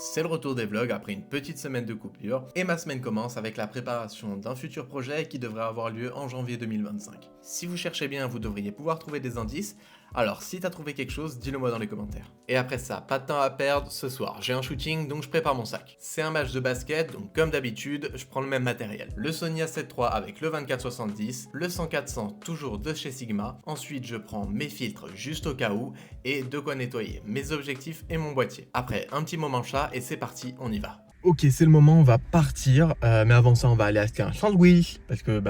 C'est le retour des vlogs après une petite semaine de coupure, et ma semaine commence avec la préparation d'un futur projet qui devrait avoir lieu en janvier 2025. Si vous cherchez bien, vous devriez pouvoir trouver des indices, alors si t'as trouvé quelque chose, dis-le moi dans les commentaires. Et après ça, pas de temps à perdre, ce soir j'ai un shooting donc je prépare mon sac. C'est un match de basket, donc comme d'habitude, je prends le même matériel. Le Sony A7 III avec le 24-70, le 100-400 toujours de chez Sigma, ensuite je prends mes filtres juste au cas où, et de quoi nettoyer mes objectifs et mon boîtier. Après un petit moment chat et c'est parti, on y va. Ok, c'est le moment, on va partir, mais avant ça on va aller acheter un sandwich, parce que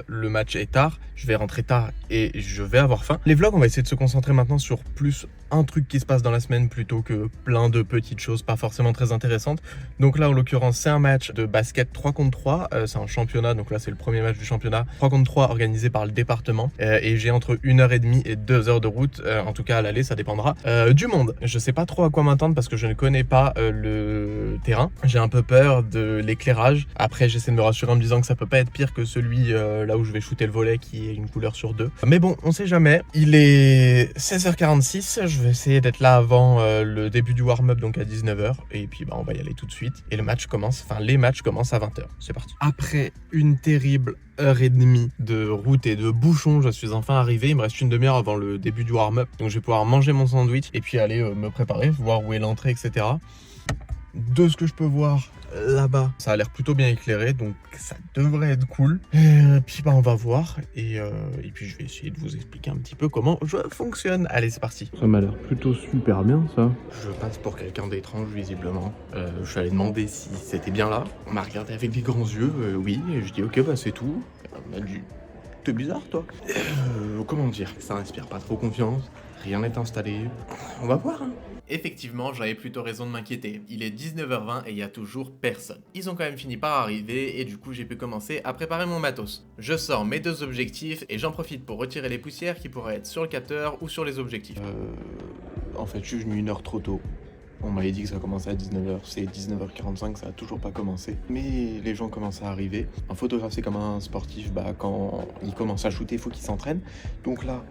le match est tard, je vais rentrer tard et je vais avoir faim. Les vlogs, on va essayer de se concentrer maintenant sur plus un truc qui se passe dans la semaine plutôt que plein de petites choses pas forcément très intéressantes. Donc là en l'occurrence c'est un match de basket 3 contre 3, c'est un championnat, donc là c'est le premier match du championnat 3 contre 3 organisé par le département, et j'ai entre 1h30 et 2 heures de route, en tout cas à l'aller ça dépendra du monde. Je sais pas trop à quoi m'attendre parce que je ne connais pas le terrain, j'ai un peu peur de l'éclairage. Après j'essaie de me rassurer en me disant que ça peut pas être pire que celui là où je vais shooter le volley qui est une couleur sur deux. Mais bon, on sait jamais. Il est 16h46, je vais essayer d'être là avant le début du warm-up, donc à 19h. Et puis on va y aller tout de suite. Et le match commence, enfin les matchs commencent à 20h. C'est parti. Après une terrible heure et demie de route et de bouchons, je suis enfin arrivé. Il me reste une demi-heure avant le début du warm-up. Donc je vais pouvoir manger mon sandwich et puis aller me préparer, voir où est l'entrée, etc. De ce que je peux voir là-bas, ça a l'air plutôt bien éclairé, donc ça devrait être cool. Puis on va voir, et puis je vais essayer de vous expliquer un petit peu comment je fonctionne. Allez, c'est parti. Ça m'a l'air plutôt super bien, ça. Je passe pour quelqu'un d'étrange, visiblement. Je suis allé demander si c'était bien là. On m'a regardé avec des grands yeux, oui, et je dis ok, c'est tout. On m'a dit, t'es bizarre, toi. Comment dire, ça inspire pas trop confiance, rien n'est installé. On va voir, hein. Effectivement, j'avais plutôt raison de m'inquiéter. Il est 19h20 et il y a toujours personne. Ils ont quand même fini par arriver et du coup j'ai pu commencer à préparer mon matos. Je sors mes deux objectifs et j'en profite pour retirer les poussières qui pourraient être sur le capteur ou sur les objectifs. En fait, je suis venu une heure trop tôt. On m'avait dit que ça commençait à 19h, c'est 19h45, ça a toujours pas commencé. Mais les gens commencent à arriver. Un photographe, c'est comme un sportif, quand il commence à shooter, il faut qu'il s'entraîne. Donc là,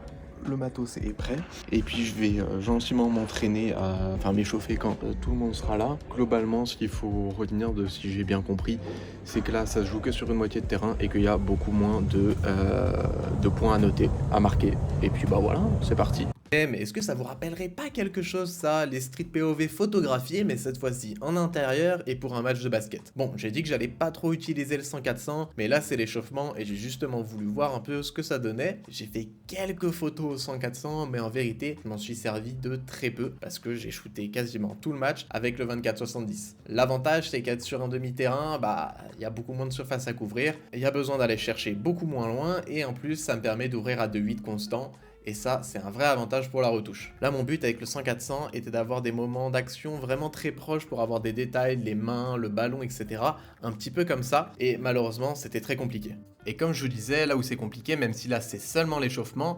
le matos est prêt. Et puis je vais gentiment m'entraîner à m'échauffer quand tout le monde sera là. Globalement, ce qu'il faut retenir de si j'ai bien compris, c'est que là, ça se joue que sur une moitié de terrain et qu'il y a beaucoup moins de points à noter, à marquer. Et puis voilà, c'est parti. Mais est-ce que ça vous rappellerait pas quelque chose ça, les street POV photographiés mais cette fois-ci en intérieur et pour un match de basket? Bon, j'ai dit que j'allais pas trop utiliser le 100-400, mais là c'est l'échauffement et j'ai justement voulu voir un peu ce que ça donnait. J'ai fait quelques photos au 100-400 mais en vérité je m'en suis servi de très peu parce que j'ai shooté quasiment tout le match avec le 24-70. L'avantage c'est qu'être sur un demi-terrain, il y a beaucoup moins de surface à couvrir, il y a besoin d'aller chercher beaucoup moins loin et en plus ça me permet d'ouvrir à 2.8 constant. Et ça, c'est un vrai avantage pour la retouche. Là, mon but avec le 100-400 était d'avoir des moments d'action vraiment très proches pour avoir des détails, les mains, le ballon, etc. Un petit peu comme ça. Et malheureusement, c'était très compliqué. Et comme je vous disais, là où c'est compliqué, même si là c'est seulement l'échauffement,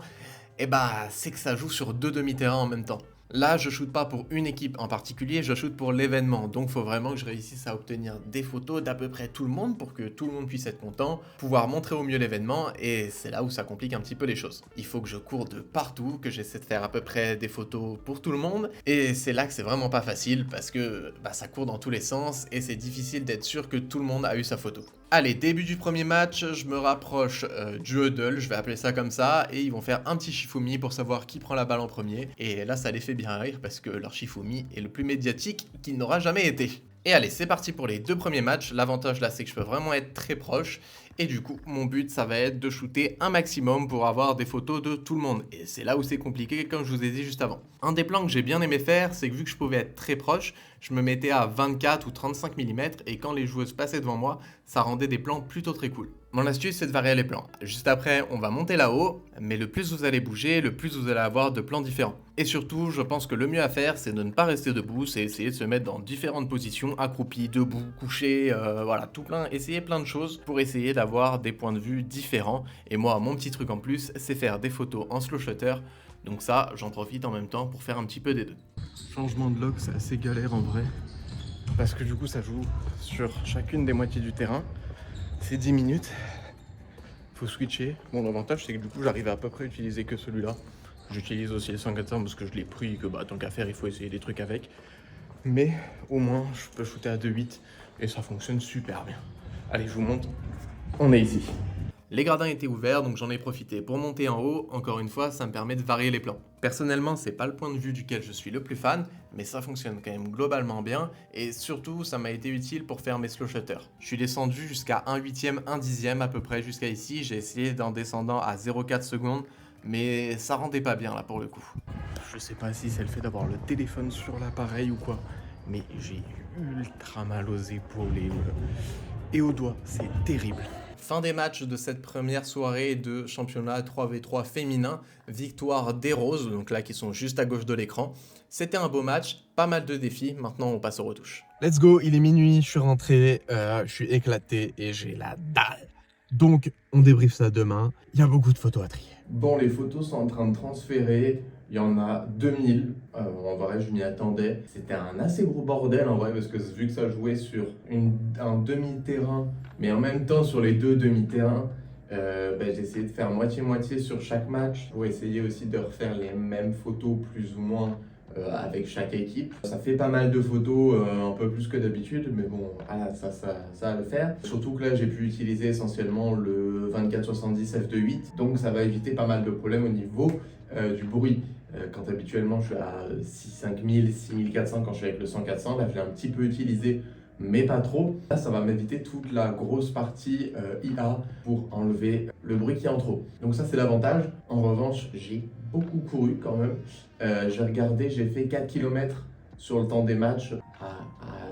c'est que ça joue sur deux demi-terrains en même temps. Là, je shoote pas pour une équipe en particulier, je shoote pour l'événement. Donc, faut vraiment que je réussisse à obtenir des photos d'à peu près tout le monde pour que tout le monde puisse être content, pouvoir montrer au mieux l'événement, et c'est là où ça complique un petit peu les choses. Il faut que je cours de partout, que j'essaie de faire à peu près des photos pour tout le monde, et c'est là que c'est vraiment pas facile parce que ça court dans tous les sens et c'est difficile d'être sûr que tout le monde a eu sa photo. Allez, début du premier match, je me rapproche du huddle, je vais appeler ça comme ça, et ils vont faire un petit Shifumi pour savoir qui prend la balle en premier, et là ça les fait bien rire parce que leur Shifumi est le plus médiatique qu'il n'aura jamais été. Et allez, c'est parti pour les deux premiers matchs. L'avantage là, c'est que je peux vraiment être très proche. Et du coup, mon but, ça va être de shooter un maximum pour avoir des photos de tout le monde. Et c'est là où c'est compliqué, comme je vous ai dit juste avant. Un des plans que j'ai bien aimé faire, c'est que vu que je pouvais être très proche, je me mettais à 24 ou 35 mm et quand les joueuses passaient devant moi, ça rendait des plans plutôt très cool. Mon astuce, c'est de varier les plans. Juste après, on va monter là-haut, mais le plus vous allez bouger, le plus vous allez avoir de plans différents. Et surtout, je pense que le mieux à faire, c'est de ne pas rester debout, c'est essayer de se mettre dans différentes positions, accroupi, debout, couché, essayer plein de choses pour essayer d'avoir des points de vue différents. Et moi, mon petit truc en plus, c'est faire des photos en slow shutter. Donc ça, j'en profite en même temps pour faire un petit peu des deux. Changement de lock, c'est assez galère en vrai. Parce que du coup, ça joue sur chacune des moitiés du terrain. C'est 10 minutes. Faut switcher. Bon, l'avantage, c'est que du coup, j'arrive à peu près utiliser que celui-là. J'utilise aussi le 100-400 parce que je l'ai pris et que tant qu'à faire, il faut essayer des trucs avec. Mais au moins, je peux shooter à 2.8 et ça fonctionne super bien. Allez, je vous montre. On est ici. Les gradins étaient ouverts, donc j'en ai profité pour monter en haut. Encore une fois, ça me permet de varier les plans. Personnellement, c'est pas le point de vue duquel je suis le plus fan, mais ça fonctionne quand même globalement bien, et surtout, ça m'a été utile pour faire mes slow shutters. Je suis descendu jusqu'à 1/8, 1/10 à peu près jusqu'à ici. J'ai essayé d'en descendant à 0,4 secondes, mais ça rendait pas bien là pour le coup. Je sais pas si c'est le fait d'avoir le téléphone sur l'appareil ou quoi, mais j'ai ultra mal aux épaules et aux doigts, c'est terrible. Fin des matchs de cette première soirée de championnat 3v3 féminin, victoire des Roses, donc là qui sont juste à gauche de l'écran. C'était un beau match, pas mal de défis, maintenant on passe aux retouches. Let's go, il est minuit, je suis rentré, je suis éclaté et j'ai la dalle. Donc on débriefe ça demain, il y a beaucoup de photos à trier. Bon, les photos sont en train de transférer. Il y en a 2000, en vrai je m'y attendais. C'était un assez gros bordel en vrai parce que vu que ça jouait sur un demi-terrain, mais en même temps sur les deux demi-terrains, j'ai essayé de faire moitié-moitié sur chaque match pour essayer aussi de refaire les mêmes photos plus ou moins avec chaque équipe. Ça fait pas mal de photos, un peu plus que d'habitude, mais bon, ça va le faire. Surtout que là, j'ai pu utiliser essentiellement le 2470 f2.8, donc ça va éviter pas mal de problèmes au niveau du bruit. Quand habituellement je suis à 5000, 6400 quand je suis avec le 100-400, là je l'ai un petit peu utilisé mais pas trop. Là ça va m'éviter toute la grosse partie IA pour enlever le bruit qui est en trop. Donc ça c'est l'avantage. En revanche j'ai beaucoup couru quand même. J'ai regardé, j'ai fait 4 km sur le temps des matchs à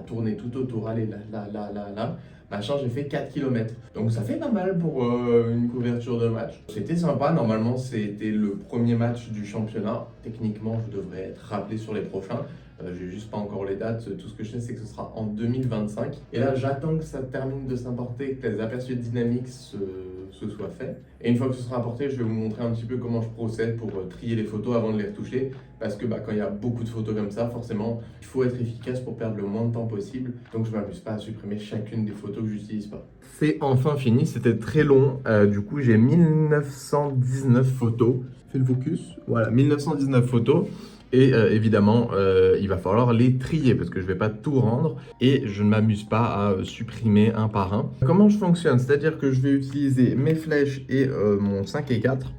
tourner tout autour, aller là. Machin, j'ai fait 4 km. Donc ça fait pas mal pour une couverture de match. C'était sympa, normalement c'était le premier match du championnat. Techniquement, je devrais être rappelé sur les prochains. J'ai juste pas encore les dates. Tout ce que je sais, c'est que ce sera en 2025. Et là, j'attends que ça termine de s'importer, que les aperçus de dynamique se soient faits. Et une fois que ce sera apporté, je vais vous montrer un petit peu comment je procède pour trier les photos avant de les retoucher. Parce que quand il y a beaucoup de photos comme ça, forcément, il faut être efficace pour perdre le moins de temps possible. Donc je m'amuse pas à supprimer chacune des photos que j'utilise pas. C'est enfin fini, c'était très long. Du coup, j'ai 1919 photos. Fais le focus. Voilà, 1919 photos. Et évidemment, il va falloir les trier parce que je ne vais pas tout rendre et je ne m'amuse pas à supprimer un par un. Comment je fonctionne? C'est-à-dire que je vais utiliser mes flèches et mon 5 et 4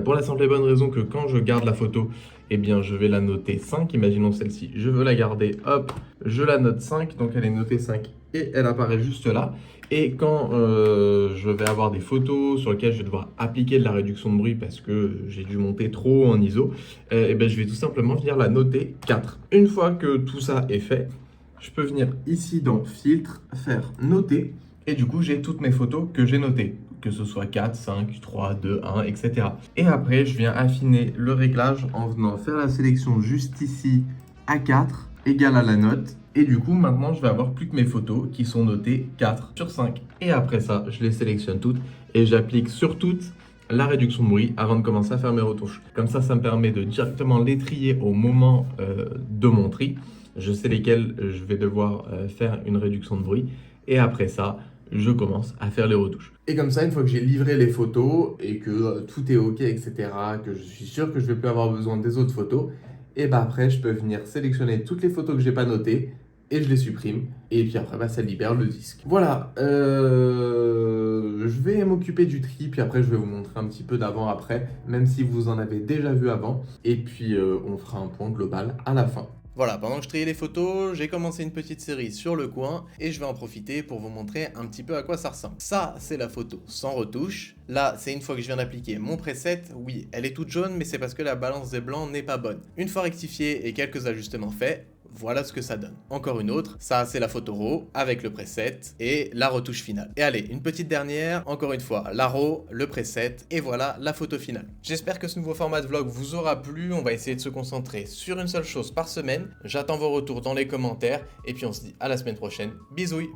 pour la simple et bonne raison que quand je garde la photo, eh bien, je vais la noter 5. Imaginons celle-ci, je veux la garder, hop, je la note 5, donc elle est notée 5 et elle apparaît juste là. Et quand je vais avoir des photos sur lesquelles je vais devoir appliquer de la réduction de bruit parce que j'ai dû monter trop en ISO, je vais tout simplement venir la noter 4. Une fois que tout ça est fait, je peux venir ici dans Filtre, faire Noter, et du coup j'ai toutes mes photos que j'ai notées, que ce soit 4, 5, 3, 2, 1, etc. Et après, je viens affiner le réglage en venant faire la sélection juste ici à 4, égale à la note. Et du coup, maintenant, je vais avoir plus que mes photos qui sont notées 4 sur 5. Et après ça, je les sélectionne toutes et j'applique sur toutes la réduction de bruit avant de commencer à faire mes retouches. Comme ça me permet de directement les trier au moment de mon tri. Je sais lesquels je vais devoir faire une réduction de bruit. Et après ça, je commence à faire les retouches. Et comme ça, une fois que j'ai livré les photos et que tout est OK, etc., que je suis sûr que je ne vais plus avoir besoin des autres photos, et après, je peux venir sélectionner toutes les photos que je n'ai pas notées et je les supprime. Et puis après, ça libère le disque. Voilà, je vais m'occuper du tri, puis après, je vais vous montrer un petit peu d'avant-après, même si vous en avez déjà vu avant. Et puis, on fera un point global à la fin. Voilà, pendant que je triais les photos, j'ai commencé une petite série sur le coin et je vais en profiter pour vous montrer un petit peu à quoi ça ressemble. Ça, c'est la photo sans retouche. Là, c'est une fois que je viens d'appliquer mon preset. Oui, elle est toute jaune, mais c'est parce que la balance des blancs n'est pas bonne. Une fois rectifiée et quelques ajustements faits, voilà ce que ça donne. Encore une autre, ça c'est la photo RAW avec le preset et la retouche finale. Et allez, une petite dernière, encore une fois, la RAW, le preset et voilà la photo finale. J'espère que ce nouveau format de vlog vous aura plu, on va essayer de se concentrer sur une seule chose par semaine. J'attends vos retours dans les commentaires et puis on se dit à la semaine prochaine. Bisous.